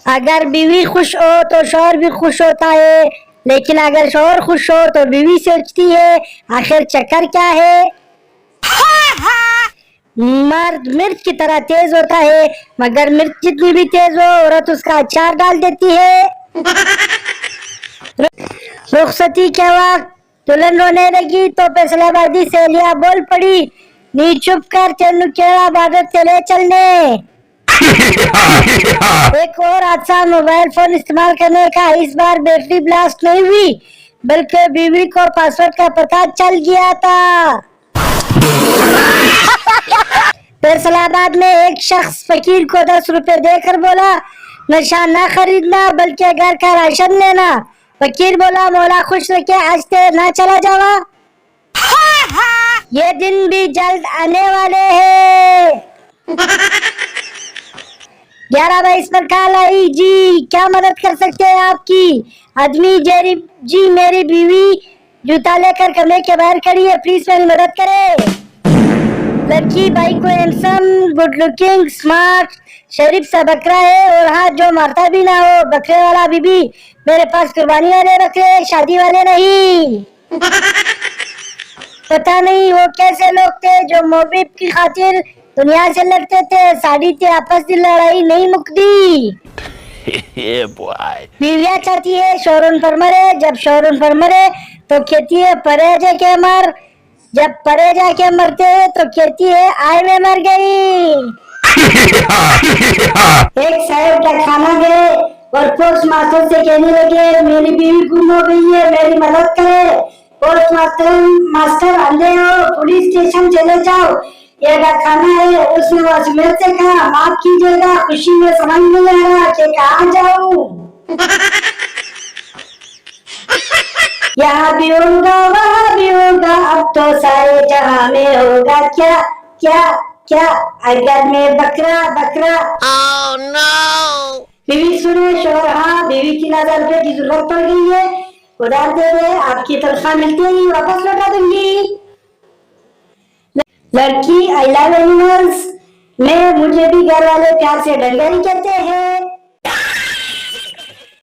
अगर बीवी खुश हो तो शौहर भी खुश होता है, लेकिन अगर शौहर खुश हो तो बीवी सोचती है आखिर चक्कर क्या है। मर्द मिर्च की तरह तेज होता है, मगर मिर्च जितनी भी तेज हो औरत उसका अचार डाल देती है। रुखसती के वक्त दुल्हन रोने लगी तो फैसलाबादी सहेलियां बोल पड़ी, नी चुप कर, तेनू केड़ा बादत चले चलने। एक और हादसा मोबाइल फोन इस्तेमाल करने का। इस बार बैटरी ब्लास्ट नहीं हुई, बल्कि बीवी को पासवर्ड का पता चल गया था। फैसलाबाद में एक शख्स फकीर को 10 रुपए देकर बोला, नशा ना खरीदना बल्कि घर का राशन लेना। फकीर बोला, मौला खुश रखे, आज से ना चला जावा। ये दिन भी जल्द आने वाले हैं। 11/22 पर कॉल आई, जी क्या मदद कर सकते हैं आपकी। आदमी, जी मेरी बीवी जूता लेकर कमरे के बाहर खड़ी है, प्लीज मेरी मदद करें। लड़की, भाई को हैंडसम, गुड लुकिंग, स्मार्ट, शरीफ सा बकरा है और हाथ जो मारता भी ना हो। बकरे वाला बीबी, मेरे पास कुर्बानी वाले बकरे, शादी वाले नहीं। पता नहीं वो कैसे लोग थे जो मोहब्बत की खातिर दुनिया से लड़ते थे। साड़ी थी, आपस की लड़ाई नहीं मुकती। बीवियां चाहती है शौहर पर मरे, जब शौहर पर मरे तो कहती है परे जाके मर, जब परे जाके मरते हैं तो कहती है आए में मर गई। एक साहब का खाना गए और पोस्ट मास्टर से कहने लगे, मेरी बीवी गुम हो गई है, मेरी मदद करे। पोस्ट मास्टर अंधे हो, पुलिस स्टेशन चले जाओ, ये खाना है। उसने वासमेर से कहा, माफ कीजिएगा, खुशी में समझ नहीं आ रहा कि कहाँ जाऊं। यहाँ भी होगा वहाँ भी होगा, अब तो सारे जहाँ में होगा क्या क्या क्या, अगर मैं बकरा बकरा। oh, no! बीवी सुने, शौहर, हाँ बीवी 3000 रुपए की जरूरत पड़ गई है, उधार दे दे, आपकी तनख्वाह मिलती ही वापस लौटा दूंगी। लड़की, आई लव एनिमल्स, मुझे भी घर वाले प्यार से डंगरी कहते हैं।